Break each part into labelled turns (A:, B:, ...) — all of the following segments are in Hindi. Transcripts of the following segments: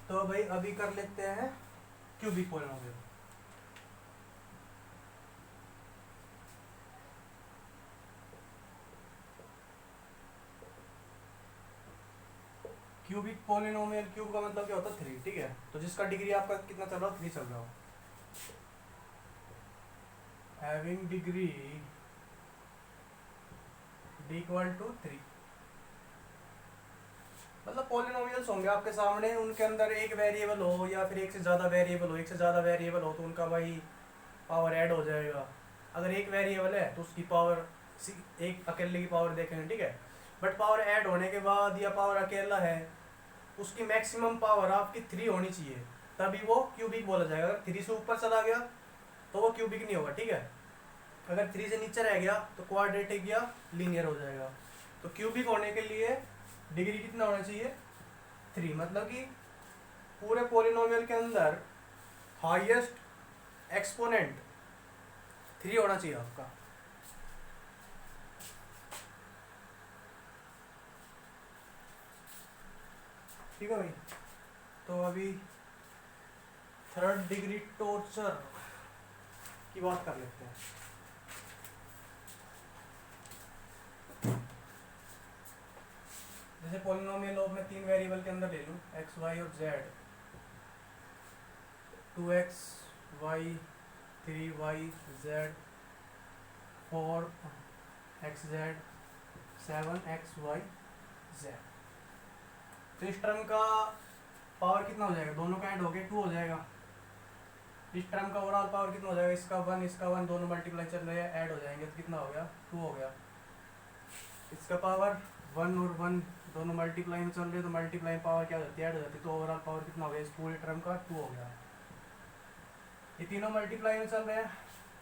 A: तो भाई अभी कर लेते हैं cubic polynomial. Cubic polynomial, cube का मतलब क्या होता है 3, ठीक है। तो जिसका डिग्री आपका कितना चल रहा हो, 3 चल रहा हो, having degree d equal to 3। मतलब पॉलिनोमियल्स होंगे आपके सामने, उनके अंदर एक वेरिएबल हो या फिर एक से ज़्यादा वेरिएबल हो, एक से ज़्यादा वेरिएबल हो तो उनका भाई पावर ऐड हो जाएगा। अगर एक वेरिएबल है तो उसकी पावर, एक अकेले की पावर देखेंगे, ठीक है। बट पावर ऐड होने के बाद या पावर अकेला है, उसकी मैक्सिमम पावर आपकी 3 होनी चाहिए, तभी वो क्यूबिक बोला जाएगा। अगर 3 से ऊपर चला गया तो वो क्यूबिक नहीं होगा, ठीक है। अगर 3 से नीचे रह गया तो क्वाड्रेटिक या लीनियर हो जाएगा। तो क्यूबिक होने के लिए डिग्री कितना होना चाहिए, 3। मतलब कि पूरे पोलिनोमियल के अंदर हाईएस्ट एक्सपोनेंट 3 होना चाहिए आपका। ठीक है भाई। तो अभी थर्ड डिग्री टॉर्चर की बात कर लेते हैं। जैसे पोलिनोमियल लो, मैं 3 वेरिएबल के अंदर ले लूँ, एक्स वाई और Z, 2x y 3y z 4x z 7x y z। तो इस टर्म का पावर कितना हो जाएगा, दोनों का ऐड हो गया 2 हो जाएगा। इस टर्म का ओवरऑल पावर कितना हो जाएगा, इसका 1 इसका 1, दोनों मल्टीप्लाई चल रहे हैं, ऐड हो जाएंगे तो कितना हो गया, 2 हो गया। इसका पावर 1 और 1 दोनों मल्टीप्लाई में चल रहे हैं तो मल्टीप्लाई पावर क्या हो जाती है, ऐड हो जाती है। तो ओवरऑल पावर कितना हो गया इस पूरे टर्म का, 2 हो गया। ये तीनों मल्टीप्लाई में चल रहे हैं,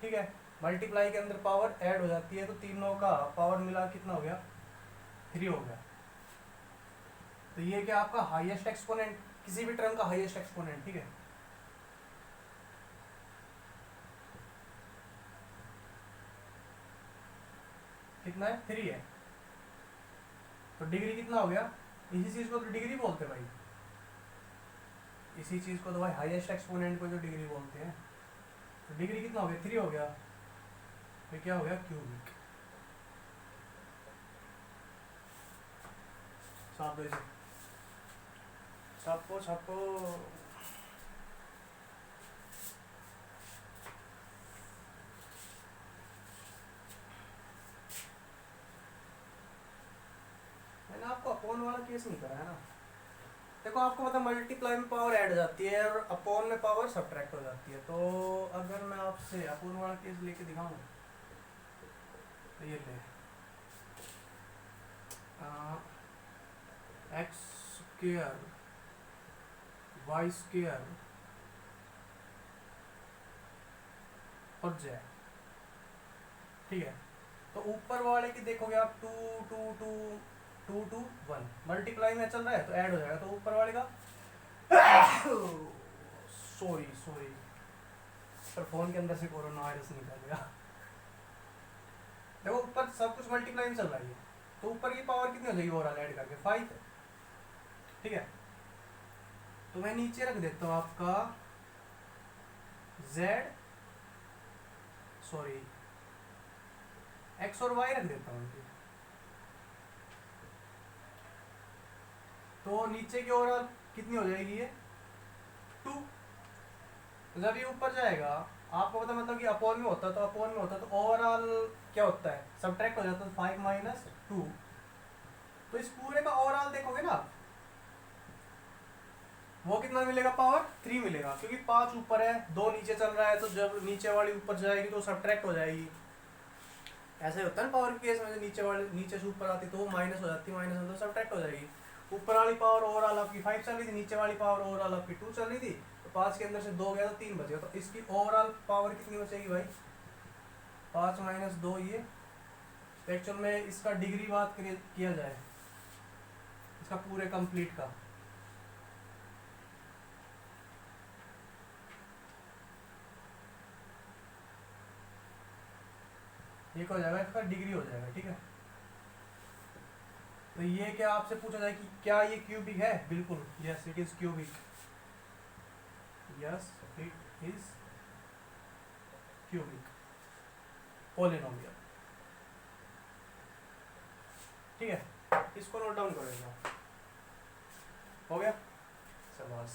A: ठीक है। मल्टीप्लाई के अंदर पावर ऐड हो जाती है, तो तीनों का पावर मिला कितना हो गया, 3 हो गया। तो ये क्या आपका हाईएस्ट एक्सपोनेंट, किसी भी टर्म का हाईएस्ट एक्सपोनेंट, ठीक है। कितना है, 3 है। तो डिग्री कितना हो गया, इसी चीज को तो डिग्री बोलते हैं भाई, इसी चीज को तो भाई हाईएस्ट एक्सपोनेंट को जो डिग्री बोलते हैं। तो डिग्री कितना हो गया, 3 हो गया। तो क्या हो गया, क्यूबिक। छाप दो इसे, छापो छापो। मैंने आपको अपोन वाला केस नहीं करा है ना। देखो आपको पता मल्टीप्लाई में पावर ऐड हो जाती है और अपोन में पावर सब्ट्रैक्ट हो जाती है। तो अगर मैं आपसे अपोन वाला केस लेके दिखाऊं तो ये ले, एक्स स्क्वायर वाई स्क्वायर और जेड, ठीक है। तो ऊपर वाले की देखोगे आप 2 2 2 2 2 1 मल्टीप्लाई में चल रहा है तो ऐड हो जाएगा। तो ऊपर वाले का सॉरी सॉरी, पर फोन के अंदर से कोरोना वायरस निकल गया। देखो ऊपर सब कुछ मल्टीप्लाई में चल रहा है, तो ऊपर की पावर कितनी हो जाएगी ओवरऑल ऐड करके, 5, ठीक है। तो मैं नीचे रख देता हूँ आपका z, सॉरी x और y रख देता हूँ। तो नीचे की ओवरऑल कितनी हो जाएगी ये, 2। जब ये ऊपर जाएगा आपको पता, मतलब कि अपोन में होता है, तो अपोन में होता है तो ओवरऑल क्या होता है, सब्ट्रैक्ट हो जाता है, 5 माइनस 2। तो इस पूरे का ओवरऑल देखोगे ना, वो कितना मिलेगा, पावर 3 मिलेगा, क्योंकि 5 ऊपर है 2 नीचे चल रहा है, तो जब नीचे वाली ऊपर जाएगी तो सब्ट्रैक्ट हो जाएगी। ऐसा ही होता है ना पावर के केस में, नीचे वाले नीचे से ऊपर आती तो वो माइनस हो जाती है, माइनस हो तो सब्ट्रैक्ट हो जाएगी। ऊपर वाली पावर ओवरऑल आपकी 5 चल रही थी, नीचे वाली पावर ओवरऑल आपकी 2 चल रही थी, तो 5 के अंदर से 2 गया तो 3 बचेगा। तो इसकी ओवरऑल पावर कितनी बचेगी भाई, 5 माइनस 2 ये। एक्चुअल में इसका डिग्री बात किया जाए इसका पूरे कंप्लीट का, एक हो जाएगा, इसका डिग्री हो जाएगा, ठीक है। तो ये क्या आपसे पूछा जाए कि क्या ये क्यूबिक है, बिल्कुल yes it is cubic. Yes it is cubic polynomial. ठीक है, इसको नोट डाउन करेगा। हो गया, शाबाश,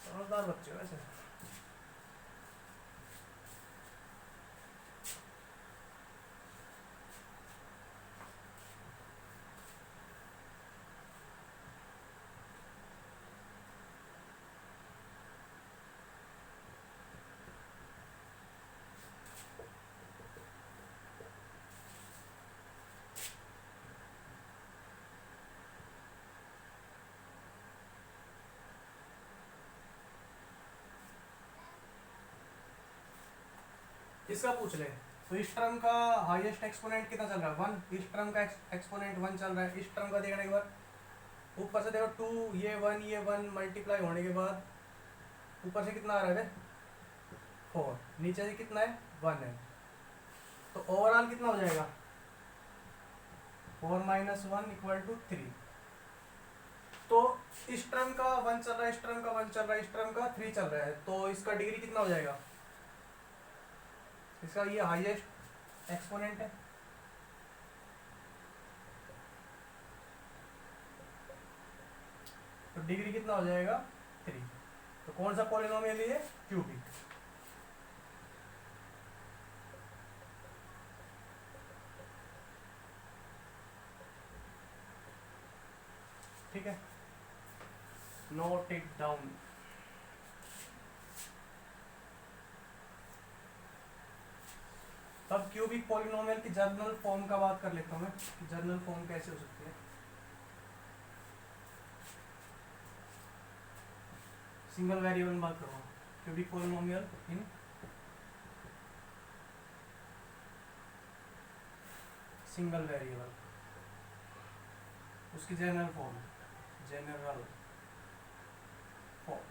A: समझदार बच्चे वैसे। इसका पूछ ले, तो इस टर्म का हाईएस्ट एक्सपोनेंट कितना चल रहा है, 1। इस टर्म का एक्सपोनेंट 1 चल रहा है। इस टर्म का देखना एक बार, ऊपर से देखो 2, ये 1 मल्टीप्लाई होने के बाद ऊपर से कितना आ रहा है 4, नीचे से कितना है 1 है, तो ओवरऑल कितना हो जाएगा 4 माइनस 1 इक्वल टू 3। तो इस टर्म का 1 चल रहा है, इस टर्म का 1 चल रहा है, इस टर्म का 3 चल रहा है, तो इसका डिग्री कितना हो जाएगा, इसका ये हाईएस्ट एक्सपोनेंट है। तो डिग्री कितना हो जाएगा 3। तो कौन सा पॉलिनोमियल है, क्यूबिक। ठीक है, नोट इट डाउन। अब क्यूबिक पॉलिनोमियल की जर्नल फॉर्म का बात कर लेता हूँ मैं, जर्नल फॉर्म कैसे हो सकती है। सिंगल वेरिएबल में बात करूँगा, cubic polynomial in single variable, उसकी general form, general form.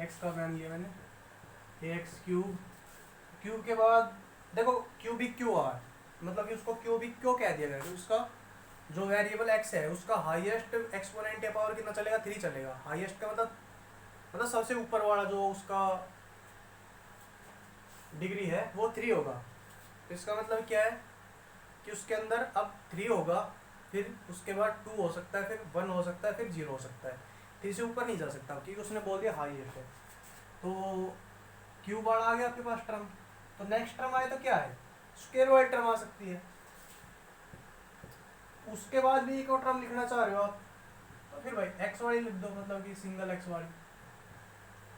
A: X का मान लिया मैंने, एक्स क्यूब, क्यूब के बाद देखो क्यूबिक क्यों आ, मतलब कि उसको क्यूबिक क्यों कह दिया गया, तो उसका जो वेरिएबल एक्स है उसका हाईएस्ट एक्सपोनेंट या पावर कितना चलेगा, 3 चलेगा। हाईएस्ट का मतलब सबसे ऊपर वाला जो उसका डिग्री है वो 3 होगा। तो इसका मतलब क्या है कि उसके अंदर अब 3 होगा, फिर उसके बाद 2 हो सकता है, फिर 1 हो सकता है, फिर 0 हो सकता है, 3 से ऊपर नहीं जा सकता क्योंकि उसने बोल दिया हाईएस्ट है। तो क्यूब बार आ गया आपके पास टर्म, तो नेक्स्ट टर्म आए तो क्या है, स्क्वायर वाली टर्म आ सकती है। उसके बाद भी एक और टर्म लिखना चाह रहे हो आप, तो फिर भाई एक्स वाली लिख दो, मतलब कि सिंगल एक्स वाली।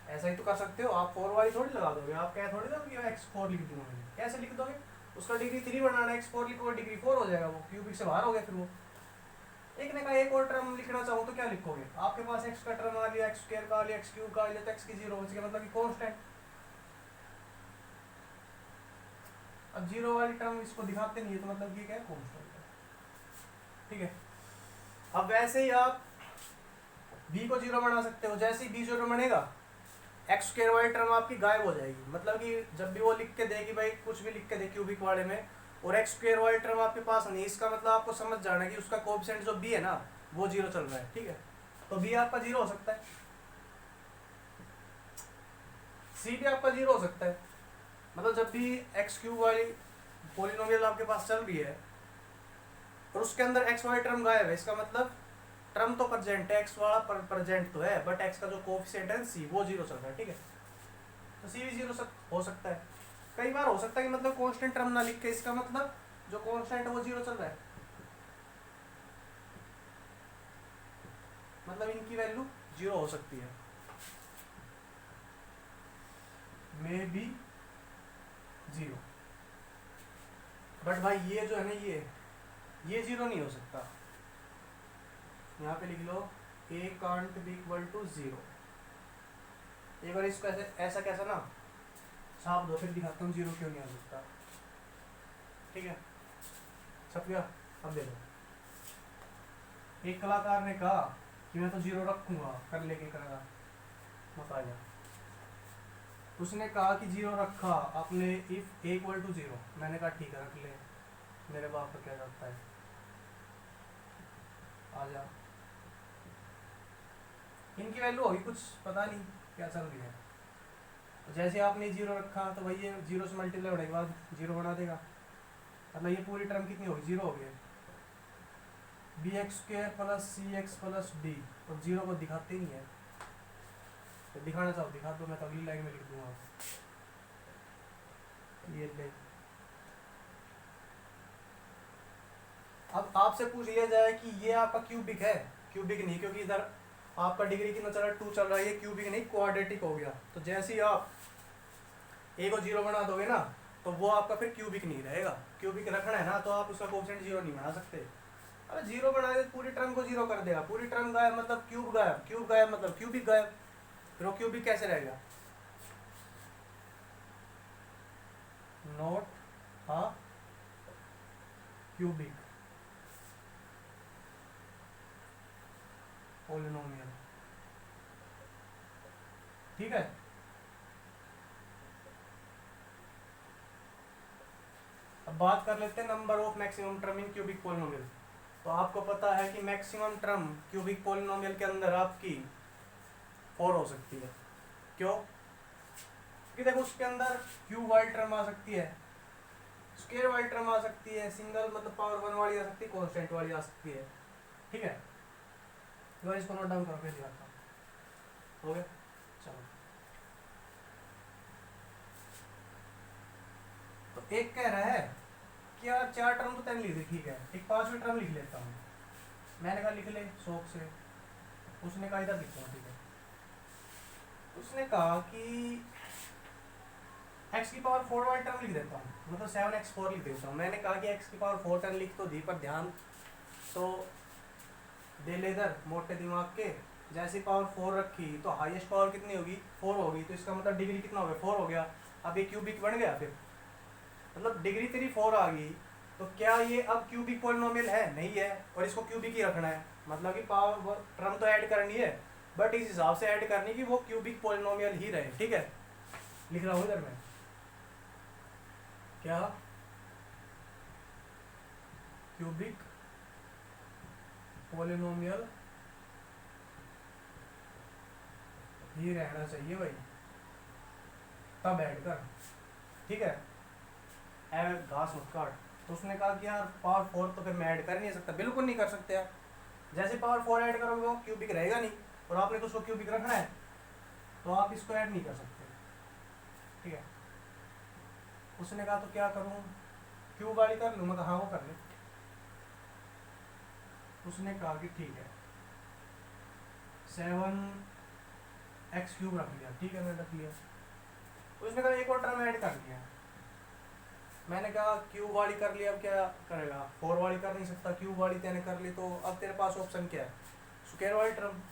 A: ऐसा ही तो कर सकते हो आप, 4 वाली थोड़ी लगा दोगे आप, क्या थोड़ी दोगे एक्स 4 लिख दूंगा मैंने, कैसे लिख दोगे, उसका डिग्री 3 बनाना है, एक्स 4 लिखोगे डिग्री 4 हो जाएगा, वो क्यूबिक से बाहर हो गया। फिर वो एक ने कहा एक और टर्म लिखना चाहो तो क्या लिखोगे, आपके पास एक्स का टर्म आ लिया, एक्स स्क्वायर का आ लिया, एक्स क्यूब का आ लिया, तो एक्स की 0 बच गया, मतलब कि कांस्टेंट। अब 0 वाली टर्म इसको दिखाते नहीं है, तो मतलब ये क्या है, कांस्टेंट है। ठीक है, अब वैसे ही आप b को 0 बना सकते हो, जैसे ही b 0 बनेगा एक्स स्क्वायर वाली टर्म आपकी गायब हो जाएगी। मतलब कि जब भी वो लिख के देगी भाई, कुछ भी लिख के दे क्यूबिक वाले में, और एक्स स्क्वायर वाली टर्म आपके पास नहीं, इसका मतलब आपको समझ जाना है कि उसका कोएफिशिएंट जो b है ना वो 0 चल रहा है। ठीक है, तो b आपका 0 हो सकता है, c भी आपका 0 हो सकता है। मतलब जब भी एक्स क्यूब वाली पॉलिनोमियल आपके पास चल रही है और उसके अंदर एक्स वाली टर्म गायब है, इसका मतलब टर्म तो प्रेजेंट है, एक्स वाला प्रेजेंट तो है, बट एक्स का जो कोएफिशिएंट है सी वो 0 चल रहा है। ठीक है, तो सी भी 0 हो सकता है। कई बार हो सकता है कि मतलब कांस्टेंट टर्म ना लिख के, इसका मतलब जो कांस्टेंट है वो 0 चल रहा है, मतलब इनकी वैल्यू 0 हो सकती है, मे बी 0। बट भाई ये जो है ना, ये 0 नहीं हो सकता। यहाँ पे लिख लो a can't be equal to 0। एक बार इसको ऐसा कैसा ना छाप दो, फिर दिखाता हूँ 0 क्यों नहीं आ सकता। ठीक है, छप गया। अब देखो, एक कलाकार ने कहा कि मैं तो 0 रखूंगा, कर लेके करेगा, मत आ जा। उसने कहा कि 0 रखा आपने, इफ a इक्वल टू 0, मैंने कहा ठीक है रख ले, मेरे बाप को क्या करता है, आ जा। इनकी वैल्यू होगी कुछ पता नहीं क्या चल रही है। तो जैसे आपने जीरो रखा तो भाई ये जीरो से मल्टीप्लाई होने के बाद जीरो बना देगा, मतलब ये पूरी टर्म कितनी होगी, जीरो हो गई। बी एक्स स्क्र प्लस सी एक्स प्लस डी, और जीरो को दिखाते ही नहीं है, तो दिखाना चाहो दिखा दो, मैं तो अगली लाइन में लिख दूंगा। ये ले, अब आपसे पूछ लिया जाए कि ये आपका क्यूबिक है, क्यूबिक नहीं, क्योंकि इधर आपका डिग्री कितना चल रहा है, 2 चल रहा है, ये क्यूबिक नहीं क्वाड्रेटिक हो गया। तो जैसे ही आप ए को जीरो बना दोगे ना, तो वो आपका फिर क्यूबिक नहीं रहेगा। क्यूबिक रखना है ना तो आप उसका कोएफिशिएंट जीरो नहीं बना सकते। अरे जीरो बना दे पूरी टर्म को जीरो कर देगा, पूरी टर्म गायब मतलब क्यूब गायब, क्यूब गायब मतलब क्यूबिक गायब, फिर वो क्यूबिक कैसे रहेगा? नॉट अ क्यूबिक पॉलिनोमियल, ठीक है। अब बात कर लेते हैं number of maximum term in cubic polynomial. तो आपको पता है कि मैक्सिमम टर्म क्यूबिक पॉलिनोमियल के अंदर आपकी 4 हो सकती है। क्यों? क्योंकि देखो उसके अंदर क्यूब वाली टर्म आ सकती है, स्क्वायर वाली टर्म आ सकती है, सिंगल मतलब पावर 1 वाली आ सकती है, कांस्टेंट वाली आ सकती है, ठीक है। तो इसको नोट डाउन करो, फिर दिखाता हूं। हो गया, चलो। तो एक कह रहा है कि यार 4 टर्म तो 10 लिख दी, ठीक है, एक 5वीं टर्म लिख लेता हूँ। मैंने कहा लिख ले शौक से, उसने कहा इधर लिखता हूँ, ठीक है। उसने कहा कि x की पावर 4 वाली टर्म लिख देता हूँ, मतलब 7x4 लिख देता हूँ। मैंने कहा कि x की पावर 4 टर्म लिख तो दी, पर ध्यान तो दे ले इधर मोटे दिमाग के। जैसे पावर 4 रखी तो हाईएस्ट पावर कितनी होगी, 4 होगी, तो इसका मतलब डिग्री कितना हो गया, 4 हो गया। अब ये क्यूबिक बन गया, फिर मतलब डिग्री तेरी 4 आ गई, तो क्या ये अब क्यूबिक पॉलिनोमियल है? नहीं है, और इसको क्यूबिक ही रखना है, मतलब कि पावर टर्म तो ऐड करनी है, बट इस हिसाब से ऐड करनी कि वो क्यूबिक पॉलिनोमियल ही रहे, ठीक है। लिख रहा हूँ इधर मैं, क्या क्यूबिक पॉलिनोमियल ही रहना चाहिए भाई, तब ऐड कर, ठीक है। घास मत काट। तो उसने कहा कि यार पावर 4 तो फिर मैं ऐड कर नहीं सकता, बिल्कुल नहीं कर सकते यार। जैसे पावर 4 ऐड करोगे वो क्यूबिक रहेगा नहीं, और आपने तो उसको क्यूबिक रखना है, तो आप इसको ऐड नहीं कर सकते, ठीक है। उसने कहा तो क्या करूँ, क्यूब वाली कर लूँ? मैं कहा हाँ वो कर ले। उसने कहा कि ठीक है 7x³ रख लिया, ठीक है, मैंने रख लिया। उसने कहा एक और टर्म ऐड कर लिया। मैंने कहा क्यूब वाली कर लिया, अब क्या करेगा, 4 वाली कर नहीं सकता, क्यूब वाली तेने कर ली, तो अब तेरे पास ऑप्शन क्या है, स्क्वायर वाली टर्म।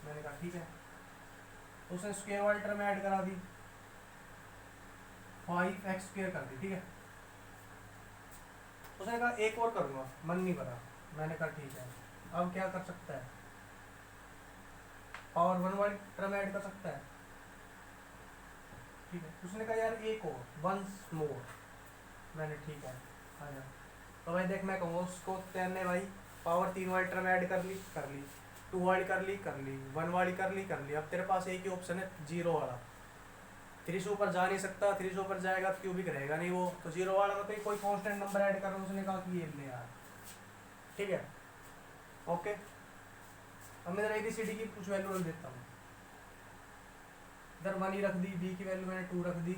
A: मैंने कहा ठीक है, तो उसने स्क्वायर वाली टर्म ऐड करा दी, 5x² कर दी, ठीक है। उसने कहा एक और करूँगा, मन नहीं भरा। मैंने कहा ठीक है, अब क्या कर सकता है, पावर 1 वाली टर्म ऐड कर सकता है, ठीक है। उसने कहा यार एक और, वंस मोर। मैंने ठीक है आ जा। तो भाई देख मैं कहूँगा उसको, तेने भाई पावर 3 वाली टर्म ऐड कर ली, 2 वाली कर ली, 1 वाली कर ली, अब तेरे पास एक ही ऑप्शन है, 0 वाला। 3 से ऊपर जा नहीं सकता, 3 से ऊपर जाएगा तो क्यूबिक रहेगा नहीं वो, तो 0 वाला मतलब कोई कांस्टेंट नंबर ऐड कर रहा हूँ। उसने कहा कि ये ले यार, ठीक है, ओके। अब मैं जरा ABCD की कुछ वैल्यू रख देता हूँ। इधर 1 ही रख दी, B की वैल्यू मैंने 2 रख दी,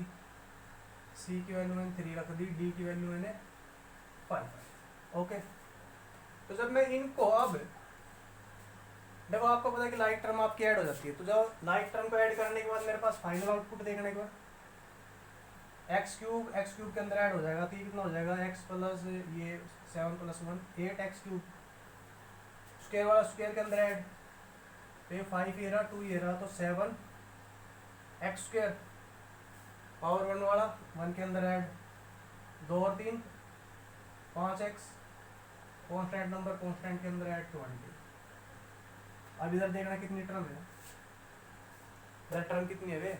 A: C की वैल्यू मैंने 3 रख दी, D की वैल्यू मैंने 5, ओके। तो जब मैं इनको अब देखो, आपको पता है कि लाइक टर्म आपकी ऐड हो जाती है, तो जब लाइक टर्म को ऐड करने के बाद मेरे पास फाइनल आउटपुट देखने के बाद x³ के अंदर ऐड हो जाएगा, तो ये कितना हो जाएगा, x प्लस ये 7 + 1 8x³, स्क्वायर वाला स्क्वायर के अंदर ऐड, तो ये 5 ये रहा, 2 ये रहा, तो 7x², पावर 1 वाला 1 के अंदर ऐड, 2 और 3 5x, कॉन्स्टेंट नंबर कॉन्स्टेंट के अंदर ऐड 20। अब इधर देखना कितनी टर्म है, इधर टर्म कितनी है वे,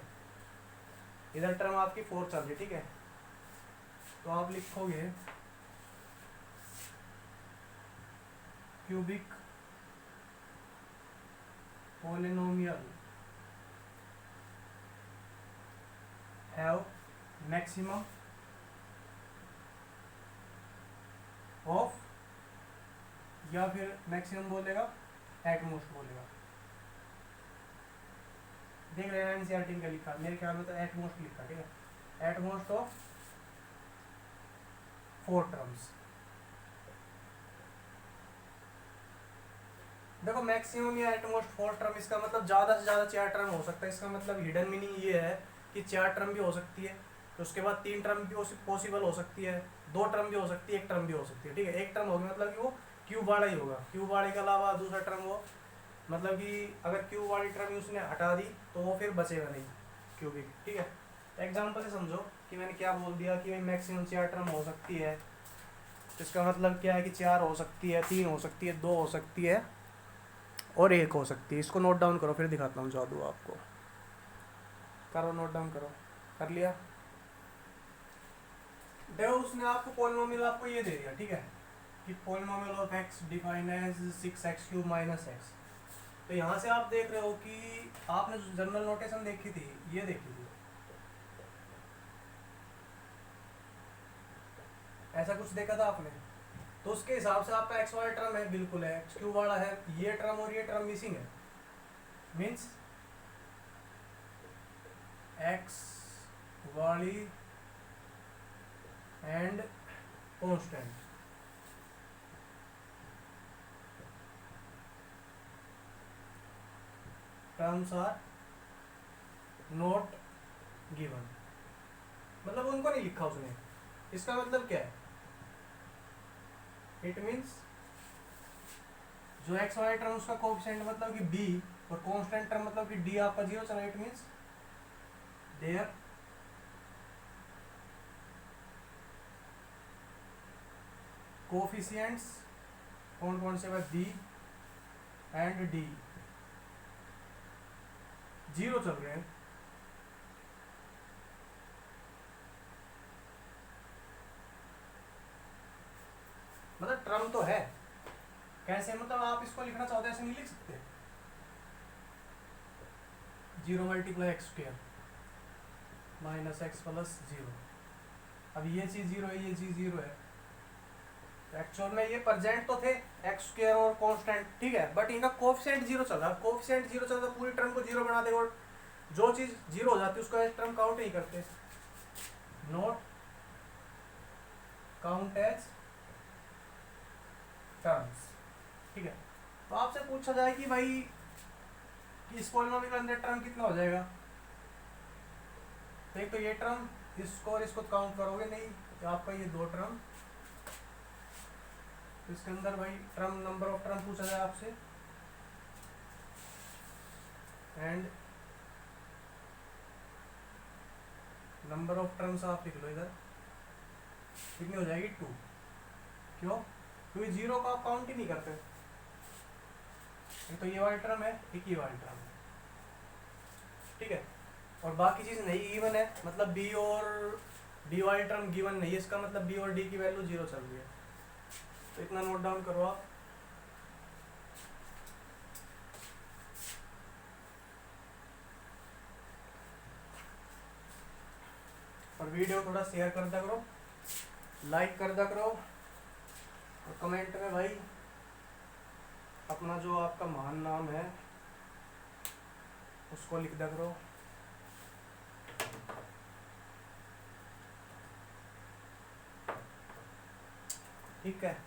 A: इधर टर्म आपकी 4 चल रही, ठीक है। तो आप लिखोगे cubic polynomial have maximum of, या फिर मैक्सिमम बोलेगा एट मोस्ट बोलेगा, देख रहे हैं एनसीईआरटी का लिखा, मेरे ख्याल में तो एट मोस्ट लिखा, ठीक है, एट मोस्ट ऑफ 4 टर्म्स। देखो मैक्सिमम या एट मोस्ट 4 टर्म, इसका मतलब ज़्यादा से ज़्यादा 4 टर्म हो सकता है। इसका मतलब हिडन मीनिंग ये है कि 4 टर्म भी हो सकती है, तो उसके बाद 3 टर्म भी पॉसिबल हो सकती है, 2 टर्म भी हो सकती है, 1 टर्म भी हो सकती है, ठीक है। 1 टर्म होगी मतलब कि वो क्यूब वाला ही होगा, क्यूब वाले के अलावा दूसरा टर्म वो, मतलब कि अगर क्यूब वाली टर्म उसने हटा दी तो वो फिर बचेगा नहीं क्यूबिक, ठीक है। एग्जाम्पल से समझो कि मैंने क्या बोल दिया कि भाई मैक्सिमम 4 टर्म हो सकती है, तो इसका मतलब क्या है कि 4 हो सकती है, 3 हो सकती है, 2 हो सकती है और 1 हो सकती है। इसको नोट डाउन करो, फिर दिखाता हूँ जादू आपको। करो, नोट डाउन करो। कर लिया? देखो उसने आपको पॉलिनोमियल आपको ये दे दिया, ठीक है, कि polynomial of x define as 6x³ minus x। तो यहाँ से आप देख रहे हो कि आपने जो जनरल नोटेशन देखी थी, ये देखी थी, ऐसा कुछ देखा था आपने, तो उसके हिसाब से आपका x वाला टर्म है, बिल्कुल है, x³ वाला है, ये टर्म और ये टर्म मिसिंग है, मीन्स x वाली and constant, terms are not given, मतलब उनको नहीं लिखा उसने। इसका मतलब क्या है? इट मीन्स जो एक्स वाई टर्म उसका कोएफिशिएंट मतलब कि b और कांस्टेंट टर्म मतलब कि d आपका 0 चला, इट मीन्स देयर कोफिशिएंट्स कौन कौन से भाई b एंड d 0 चल रहे हैं। मतलब टर्म तो है, कैसे, मतलब आप इसको लिखना चाहते हैं ऐसे नहीं लिख सकते, 0 multiply x² minus x plus 0। अब ये चीज़ 0 है, ये चीज़ 0 है, तो एक्चुअल में ये प्रेजेंट तो थे x² और कांस्टेंट, ठीक है, बट इनका कोएफिशिएंट 0 चल रहा है। कोएफिशिएंट 0 चल रहा है, पूरी टर्म को 0 बना देगा, और जो चीज़ 0 हो जाती है उसको एज टर्म काउंट नहीं करते, नॉट काउंट एज टर्म्स, ठीक है। तो आपसे पूछा जाए कि भाई कि इस पॉलिनोमियल के अंदर टर्म कितना हो जाएगा, तो एक तो ये टर्म, इसको और इसको काउंट करोगे नहीं, तो आपका ये 2 टर्म, तो इसके अंदर भाई टर्म, नंबर ऑफ टर्म पूछा जाए आपसे, एंड नंबर ऑफ टर्म्स आप लिख लो इधर, कितनी हो जाएगी 2। क्यों? क्योंकि 0 का आप काउंट ही नहीं करते, एक तो ये वाली टर्म है, एक ये वाली टर्म है, ठीक है, और बाकी चीज़ नहीं गिवन है, मतलब b और d वाली टर्म गिवन नहीं है, इसका मतलब b और d की वैल्यू 0 चल रही है। तो इतना नोट डाउन करो आप। और वीडियो थोड़ा शेयर कर दिया करो, लाइक कर दिया करो, और कमेंट में भाई अपना जो आपका महान नाम है उसको लिख दिया करो। ठीक है,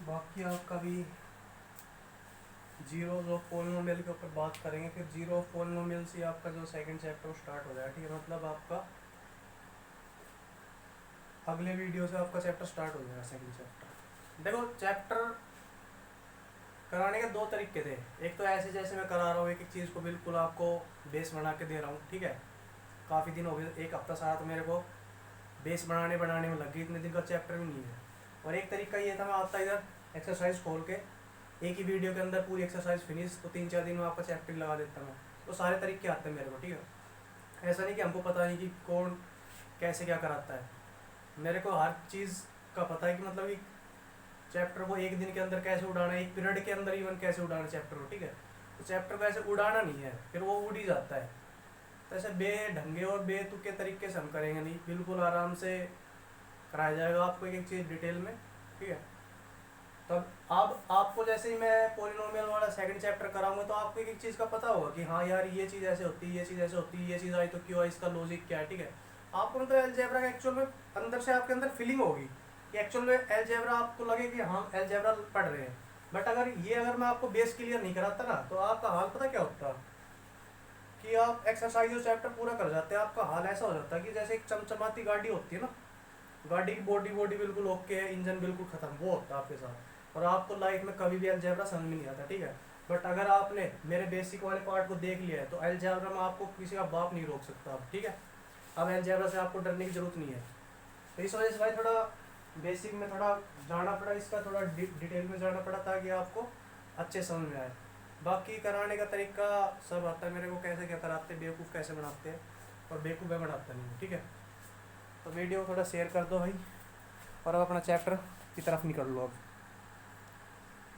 A: बाकी आपका भी जीरोज ऑफ पॉलिनोमियल के ऊपर बात करेंगे, फिर जीरो ऑफ पॉलिनोमियल से आपका जो सेकंड चैप्टर स्टार्ट हो जाएगा, ठीक है, मतलब आपका अगले वीडियो से आपका चैप्टर स्टार्ट हो जाएगा, सेकंड चैप्टर। देखो चैप्टर कराने के 2 तरीके थे, एक तो ऐसे जैसे मैं करा रहा हूँ, एक एक चीज़ को बिल्कुल आपको बेस बना के दे रहा हूँ, ठीक है, काफ़ी दिन हो गए, एक हफ्ता सारा तो मेरे को बेस बनाने में लग गई, इतने दिन का चैप्टर भी नहीं है। और एक तरीका ये था, मैं आता इधर एक्सरसाइज खोल के एक ही वीडियो के अंदर पूरी एक्सरसाइज फिनिश, तो 3-4 दिन में आपका चैप्टर लगा देता मैं। तो सारे तरीके आते हैं मेरे को, ठीक है। ऐसा नहीं कि हमको पता नहीं कि कौन कैसे क्या कराता है, मेरे को हर चीज़ का पता है कि मतलब कि चैप्टर को एक दिन के अंदर कैसे उड़ाना है, एक पीरियड के अंदर इवन कैसे उड़ाना चैप्टर को, ठीक है। तो चैप्टर को ऐसे उड़ाना नहीं है, फिर वो उड़ ही जाता है। तो ऐसे बेढंगे और बेतुके तरीके से हम करेंगे नहीं, बिल्कुल आराम से कराया जाएगा आपको एक एक चीज़ डिटेल में, ठीक है। तब अब आपको जैसे ही मैं पोलिनोमियल वाला सेकंड चैप्टर कराऊंगा तो आपको एक एक चीज़ का पता होगा कि हाँ यार ये चीज़ ऐसे होती है, ये चीज़ ऐसे होती है, ये चीज़ आई तो क्यों आई, इसका लॉजिक क्या है, ठीक है। आपको मतलब अलजेब्रा का एक्चुअल में अंदर से आपके अंदर फीलिंग होगी कि एक्चुअल में अलजेब्रा आपको लगे कि हाँ अलजेब्रा पढ़ रहे हैं। बट अगर मैं आपको बेस क्लियर नहीं कराता ना, तो आपका हाल पता क्या होता कि आप एक्सरसाइज और चैप्टर पूरा कर जाते हैं, आपका हाल ऐसा हो जाता है कि जैसे एक चमचमाती गाड़ी होती है ना, गाड़ी की बॉडी बिल्कुल ओके है, इंजन बिल्कुल खत्म, वो होता है आपके साथ। और आपको लाइफ में कभी भी अलजेब्रा समझ में नहीं आता, ठीक है। बट अगर आपने मेरे बेसिक वाले पार्ट को देख लिया है तो अलजेब्रा में आपको किसी का बाप नहीं रोक सकता अब, ठीक है। अब अलजेब्रा से आपको डरने की जरूरत नहीं है। तो इस वजह से भाई थोड़ा बेसिक में थोड़ा जाना पड़ा, इसका थोड़ा डिटेल में जाना पड़ा ताकि आपको अच्छे समझ में आए। बाकी कराने का तरीका सब आता है मेरे को, कैसे क्या कराते हैं, बेवकूफ़ कैसे बनाते हैं, और बेवकूफ़ मैं बनाता नहीं हूँ, ठीक है। तो वीडियो थोड़ा शेयर कर दो भाई, और अब अपना चैप्टर की तरफ निकल लो अब।